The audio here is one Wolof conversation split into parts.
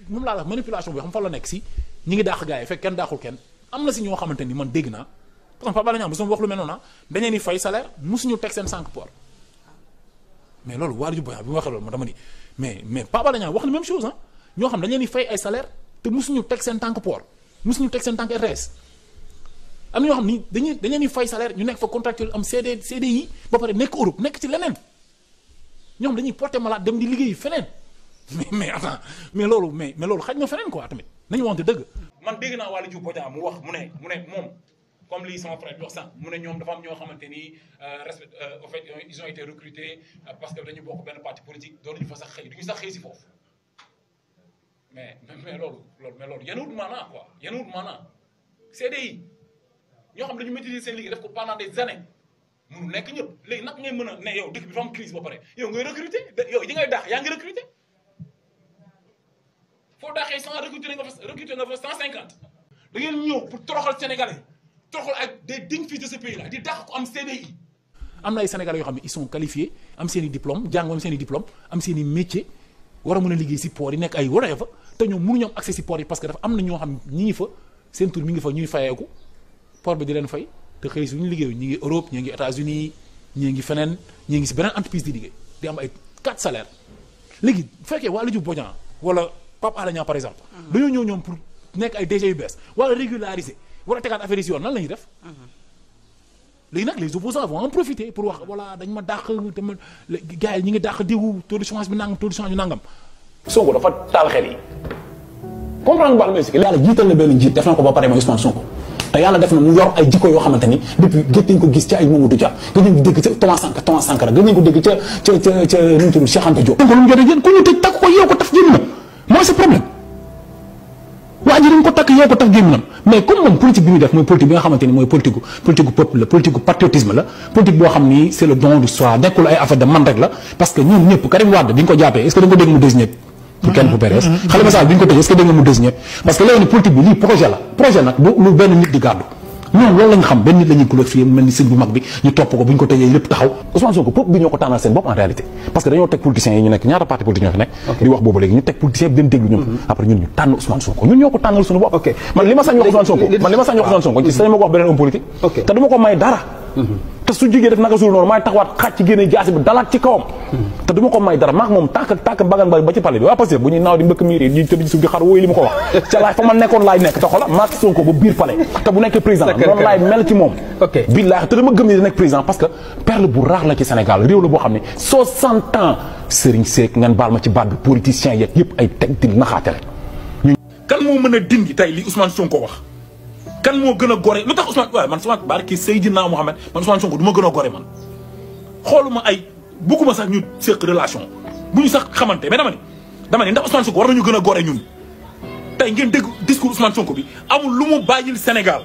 moom laa la manipulation bi xam fa la nekk si ñi ngi dàq gars yi fekk kenn dàqul kenn am na si ñoo xamante ni man dégg naa parce que Pape Alé Niang bu sama wax lu mel noonu dañ leen di fay salaire musuñu teg seen 5 port mais loolu Waly Diouf Bodiang bi ma waxee loolu ma dama ni mais Pape Alé Niang wax na même chose ñoo xam dañ leen di fay ay salaire te musuñu teg seen tànk port musuñu teg seen tànk RTS am na ñoo xam ni dañ leen di fay salaire ñu nekk fa contractuel am CDI ba pare nekk Europe nekk ci leneen ñoom dañuy porter malade dem di liggéeyi feneen mais attends mais loolu xaj na feneen quoi tamit nañu wante dëgg. man dégg naa Waly Diouf Bodiang mu wax mu ne moom comme lii sama frère bi wax sànq mu ne ñoom dafa am ñoo xamante ni respect au fait ils ont été recrutés parce que dañu bokk benn parti politique doon ñu fa sax xëy duñu sax xëy si foofu mais loolu yenuwut maanaa quoi yenuwut maanaa CDI ñoo xam dañu maîtriser seen liggéey def ko pendant des années mënu nekk ñëpp léegi nag ngay mën a ne yow dëkk bi dafa am crise ba pare yow ngay recruter yow yi ngay dàq yaa ngi recruter foo dàqee 100 recruter nga fa 150 da ngeen ñëw pour toroxal Sénégalais toroxal ak des dignes fils de ce pays là di dàq ko am CDI. am na ay Sénégalais yoo xam ne ils sont qualifiés am seen i diplôme jàng am seen i diplôme am seen i métier war a mën a liggéey si port yi nekk ay waree fa te ñoom mënuñu am accès si port yi parce que dafa am na ñoo xam ñi ngi fa seen tur mi ngi fa ñuy fayeeku port bi di leen fay te xëy suñu liggéeyu ñi ngi Europe ñi ngi États-Unis ñi ngi feneen ñi ngi si beneen entreprise di liggéey di am ay 4 salaires léegi bu fekkee Waly Diouf Bodiang wala Pape Alé Niang par exemple dañoo ñëw ñoom pour nekk ay DG yu bees wala régulariser war a tegaat affaire yi si yoon nan la ñuy def léegi nag les opposants vont en profiter pour wax voilà dañ ma dàq te ma gars yi ñi ngi dàq diwu taux de chômage bi nangam taux de chômage bi nangam. Sonko dafa taal xel yi comprendre baax na yàlla jiital na benn njiit def na ko ba pare mooy Ousmane Sonko te yàlla def na mu yor ay jikko yoo xamante ni depuis gëj nañ ko gis ci ay Mamadou Dia gëj nañ ko dégg ca Thomas Sankara gëj nañ ko dégg ca nu mu tudd Cheikh Anta Diop. donc lu mu jotee yéen ku ñu tëj takk ko yeew ko taf gémminam mooy sa problème waa ji dañ ko takk yeew ko taf gémminam mais comme moom politique bi muy def mooy politique bi nga xamante ni mooy politique peuple la politique patriotisme la politique boo xam ni c'est le don du soi nekkul ay affaire de man rek la parce que ñun ñëpp Karim Wade bi ñu ko jàppee est-ce que da nga ko dégg mu désigné pour kenn pour PDS Khalifa Sall bi ñu ko tëj est-ce que dégg nga mu désigné parce que léegi ni politique bi lii projet la projet nag du lu benn nit di gàddu ñoom loolu lañ xam benn nit la ñuy glorifier mel ni sëñ bu mag bi ñu topp ko bu ñu ko tëjee lépp taxaw Ousmane Sonko peuple bi ñoo ko tànnal seen bopp en réalité parce que dañoo teg politiciens yi ñu nekk ñaata parti politique ñoo fi nekk di wax boobu léegi ñu teg politiciens bi leen déglu ñoom après ñun ñu tànn Ousmane Sonko ñun ñoo ko tànnal suñu bopp man li ma sañ wax Ousmane Sonko sañ ma ko wax beneen homme politique te duma ko may dara te su jógee def naka suul noonu maay taxawaat xaaj ci génne jaasi bi dalaat ci kawam te du ma ko may dara maak moom tànk bagan ba ci pale bi waa parce que bu ñuy naaw di mbëkk miir yi di tëdd ci suuf di xar wooyu li ma ko wax ca laay fa ma nekkoon laay nekk te xola maak Sonko ba biir pale te bu nekkee président noonu laay mel ci moom billaahi te dama gëm ni da nekk président parce que perle bu rare la ci Sénégal réew la boo xam ne 60 ans Serigne Seck ngeen baal ma ci baat bi politiciens yeeg yëpp ay teg di naxaate rek kan moo mën a dindi tey li Ousmane Sonko wax kan moo gën a gore lu tax Ousmane waaye man Ousmane barki Seydina Mohamed man Ousmane Sonko du ma gën a gore man xooluma ay bugguma sax ñu séq relation bu ñu sax xamante mais dama ni ndax Ousmane Sonko war nañu gën a gore ñun tey ngeen dégg discours Ousmane Sonko bi amul lu mu bàyyil Sénégal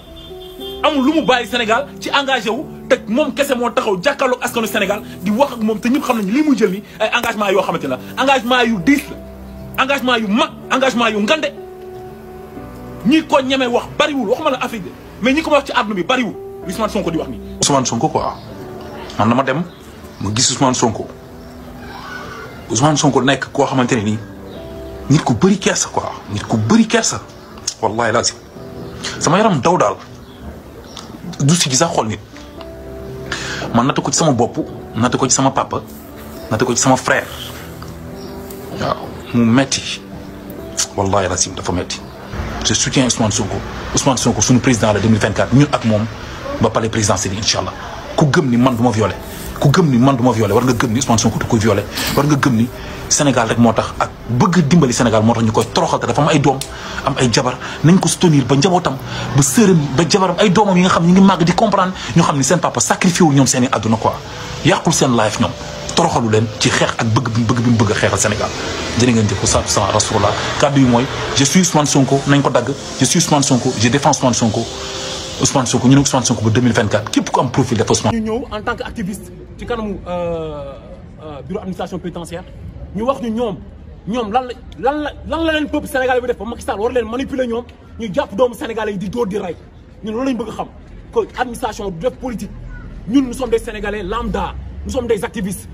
ci engagé wu te moom kese moo taxaw jàkkaarloog askanu Sénégal di wax ak moom te ñëpp xam nañu lii muy jël ni ay engagement yoo xamante la engagement yu diis la engagement yu mag engagement yu ngande ñi ko ñeme wax bariwul waxuma la Afrique mais ñi ko wax ci àdduna bi bariwul li Ousmane Sonko di wax nii. Ousmane Sonko quoi man dama dem ma gis Ousmane Sonko nekk koo xamante ne nii nit ku bëri kersa quoi nit ku bëri kersa wallahi laa si sama yaram daw daal du si gis sax xool nit man natt ko ci sama bopp natt ko ci sama papa natt ko ci sama frère waaw mu metti wallahi laa si dafa metti. Je soutiens Ousmane Sonko suñu président la 2024 ñun ak moom ba palais présidentiel incha allah ku gëm ni man du ma violé war nga gëm ni Ousmane Sonko du koy violé war nga gëm ni Sénégal rek moo tax ak bëgg dimbali Sénégal moo tax ñu koy toroxal te dafa am ay doom am ay jabar nañ ko soutenir ba njabootam ba sëram ba jabaram ay doomam yi nga xam ñi ngi màgg di comprendre ñu xam ni seen papa sacrifié wu ñoom seen i àdduna quoi yàqul seen life ñoom toroxalu leen ci xeex ak bëgg bi mu bëgg a xeexal Sénégal jërë ngeen jëf ko sant sama rasulullah kàddu yi mooy je suis Ousmane Sonko nañ ko dagg je suis Ousmane Sonko je défends Ousmane Sonko ñu ne Ousmane Sonko ba 2024 képp ku am profil dafa Ousmane. ñu ñëw en tant que activiste ci kanamu bureau administration pénitentiaire ñu wax ñu ñoom lan la leen peuple sénégalais bi def ba Macky Sall war leen manipuler ñoom ñu jàpp doomu sénégalais yi di dóor di rey ñun loolu lañ bëgg a xam que administration du def politique ñun nous sommes des sénégalais lambda nous sommes des activistes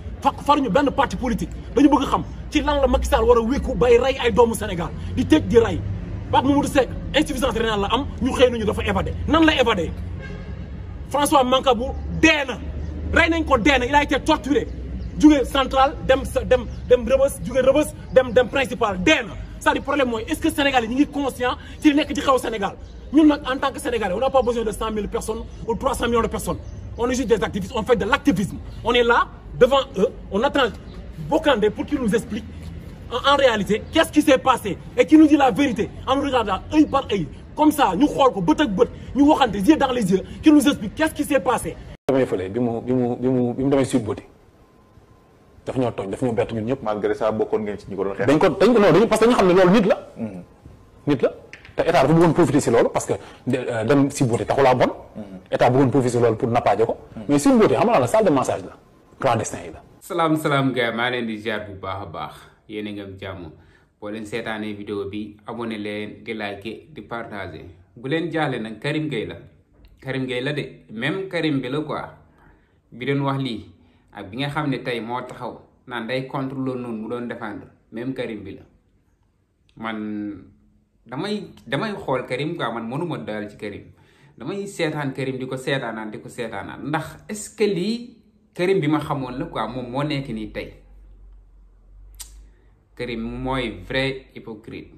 faruñu benn parti politique dañu bëgg xam ci lan la Macky Sall war a wékku bay rey ay doomu Sénégal di tëj di rey Pape Mamadou Seck insuffisance rénale la am ñu xëy nañu dafa évadé nan la évadé François Mancabou dee na rey nañ ko dee na il a été torturé jóge central dem Rebeuss jóge Rebeuss dem principal dee na c'est-à-dire problème mooy est-ce que Sénégal yi ñu ngi conscient ci nekk ci xew Sénégal ñun nag en tant que Sénégalais on n'a pas besoin de 100 000 personnes ou 300 millions de personnes on est juste des activistes on fait de l'activisme on est là devant eux on attend Bokandé pour qu'il nous explique en réalité qu'est-ce qui s'est passé et qu'il nous dit la vérité en nous regardant œil par œil comme ça ñu xool ko bët ak bët ñu waxante yeux dans les yeux qu'il nous explique qu'est-ce qui s'est passé. damay fële bi mu demee Sweet Beauté daf ñoo tooñ daf ñoo bett ñun ñëpp. malgré ça bokkoon ngeen ci ñi ko doon xeex. dañ ko non parce que dañu xam ne loolu nit la. nit la te état dafa bëggoon profiter si loolu parce que dem Sweet Beauté taxulaa bon. état bëggoon profiter si loolu pour nappaaje ko. mais Sweet Beauté xam nga la salle de massage la clandestin yi la. salaam gars maa leen di ziar bu baax a baax yéen a ngi am jàmm boo leen seetaanee vidéo bi abonné leen di liker di partager bu leen jaaxle nag Karim Gueye la de même Karim bi la quoi bi doon wax lii ak bi nga xam ne tey moo taxaw naan day contre loolu noonu mu doon défendre même Karim bi la man damay xool Karim quoi man mënuma daal ci Karim damay seetaan Karim di ko seetaanaan ndax est-ce que lii Karim bi ma xamoon la quoi moom moo nekk nii tey Karim mooy vrai hypocrite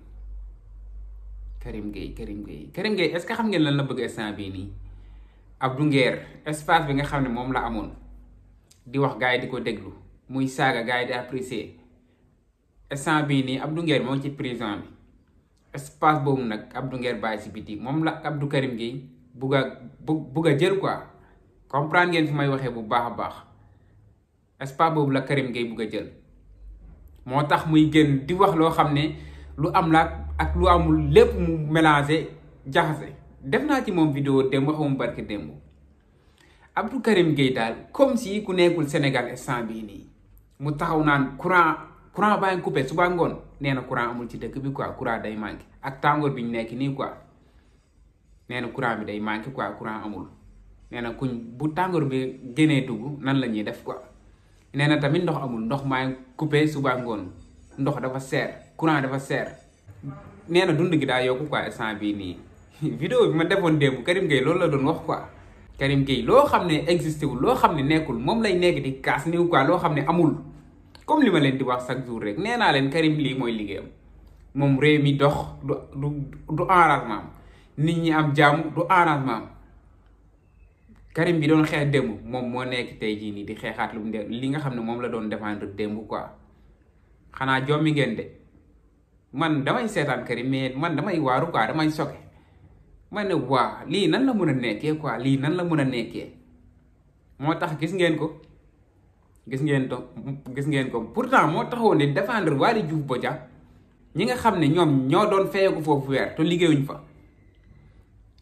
Karim Gueye est-ce que xam ngeen lan la bëgg instant bii nii Abdou Nguer espace bi nga xam ne moom la amoon di wax gars yi di ko déglu muy saaga gars yi di apprécier instant bii nii Abdou Nguer moo ci prison bi espace boobu nag Abdou Nguer bàyyi si biti moom la Abdou Karim Gueye bugg a jël quoi comprendre ngeen fi may waxee bu baax a baax espace boobu la Karim Gueye bugg a jël moo tax muy génn di wax loo xam ne lu am la ak lu amul lépp mu mélangé jaxase def naa ci moom vidéo démb waxamu barki démb Abdou Karim Gueye daal comme si ku nekkul Sénégal instant bii nii mu taxaw naan courant baa ngi coupé suba ngoon nee na courant amul ci dëkk bi quoi courant day manqué ak tàngoor bi ñu nekk nii quoi nee na courant bi day manqué quoi courant amul nee na kuñ bu tàngoor bi génnee dugg nan la ñuy def quoi nee na tamit ndox amul ndox maa ngi coupé suba ngoon ndox dafa seer courant dafa seer nee na dund gi daa yokku quoi instant bii nii vidéo bi ma defoon démb Karim Gueye loolu la doon wax quoi Karim Gueye loo xam ne existé wul loo xam ne nekkul moom lay nekk di kaas niw quoi loo xam ne amul comme li ma leen di wax chaque jour rek nee naa leen Karim lii mooy liggéeyam moom réew mi dox du arrangement nit ñi am jàmm du arrangement Karim bi doon xeex démb moom moo nekk tey jii nii di xeexaat lu mu li nga xam ne moom la doon défendre démb quoi xanaa jommi ngeen de man damay seetaan Karim mais man damay waaru quoi damay soke ma ne waa lii nan la mën a nekkee quoi lii nan la mën a nekkee moo tax gis ngeen ko pourtant moo taxoon di défendre Waly Diouf Bodiang ñi nga xam ne ñoom ñoo doon feyeeku foofu weer te liggéeyuñ fa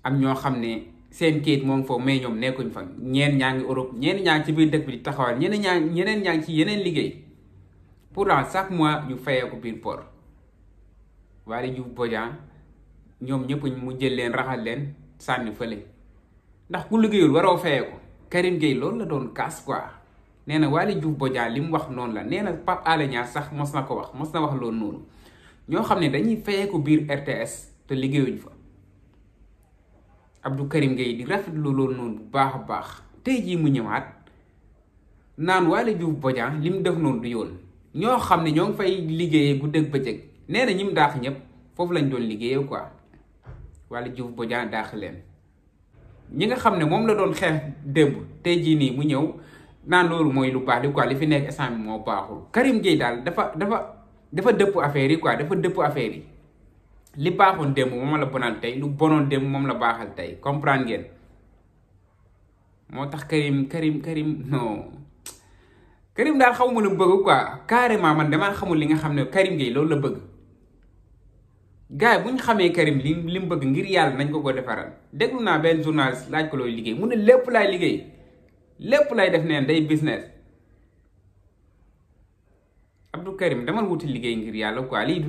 am ñoo xam ne seen kayit moom foofu mais ñoom nekkuñ fa ñeen ñaa ngi Europe ñeen ñaa ngi ci biir dëkk bi di taxawal ñeneen ñaa ngi ci yeneen liggéey pourtant chaque mois ñu feyeeku biir port Waly Diouf Bodiang ñoom ñëpp mu jël leen raxal leen sànni fële ndax ku liggéeyul waroo feyeeku Karim Gueye loolu la doon kaas quoi nee na Waly Diouf Bodiang li mu wax noonu la nee na Pape Alé Niang sax mos na wax loolu noonu ñoo xam ne dañuy feyeeku biir RTS te liggéeyuñ fa Abdou Karim Gueye di rafetlu loolu noonu bu baax a baax tey jii mu ñëwaat naan Waly Diouf Bodiang li mu def noonu du yoon ñoo xam ne ñoo ngi fay liggéeyee guddeeg bëccëg nee na ñi mu daax ñëpp foofu lañ doon liggéeyee quoi Waly Diouf Bodiang daax leen ñi nga xam ne moom la doon xeex démb tey jii nii mu ñëw naan loolu mooy lu baax li quoi li fi nekk instant bi moo baaxul Karim Gueye daal dafa dëpp affaire yi quoi dafa dëpp affaire yi li baaxoon démb moom la bonal tey lu bonoon démb moom la baaxal tey comprendre ngeen moo tax Karim non Karim daal xamuma lu bëgg quoi carrément man damaa xamul li nga xam ne Karim Gueye loolu la bëgg gars yi bu ñu xamee Karim li mu bëgg ngir yàlla nañ ko defaral déglu naa benn journaliste laaj ko looy liggéey mu ne lépp laay liggéey lépp lay def neen day business Abdou Karim demal wuti liggéey ngir yàlla quoi lii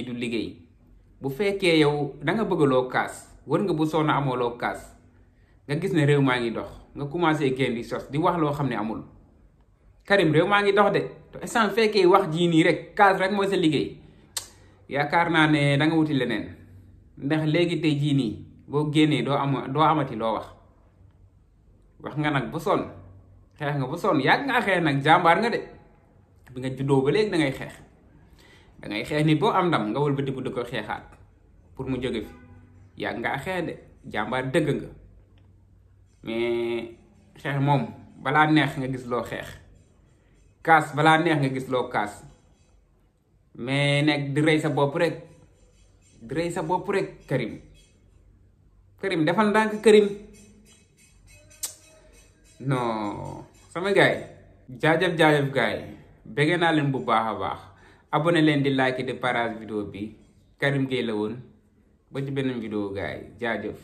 du liggéey bu fekkee yow da nga bëgg loo kaas war nga bu soona amoo loo kaas nga gis ne réew maa ngi dox nga commencé génn di sos di wax loo xam ne amul Karim réew maa ngi dox de te instant fekkee wax jii nii rek kaas rek mooy sa liggéey yaakaar naa ne da nga wuti leneen ndax léegi tey jii nii boo génnee doo amati loo wax nga nag bu sonn xeex nga bu sonn yàgg ngaa xeex nag jàmbaar nga de bi nga juddoo ba léegi da ngay xeex nit boo am ndam nga wëlbatiku di ko xeexaat pour mu jóge fi yàgg ngaa xeex de jàmbaar dëgg nga mais xeex moom balaa neex nga gis loo xeex kaas balaa neex nga gis loo kaas mais nekk di rey sa bopp rek Karim defal ndànk Karim non sama gaay jaajëf gaay bëgg naa leen bu baax a baax abonné leen di like di partage vidéo bi Karim Gueye la woon ba ci beneen vidéo gaay jaajëf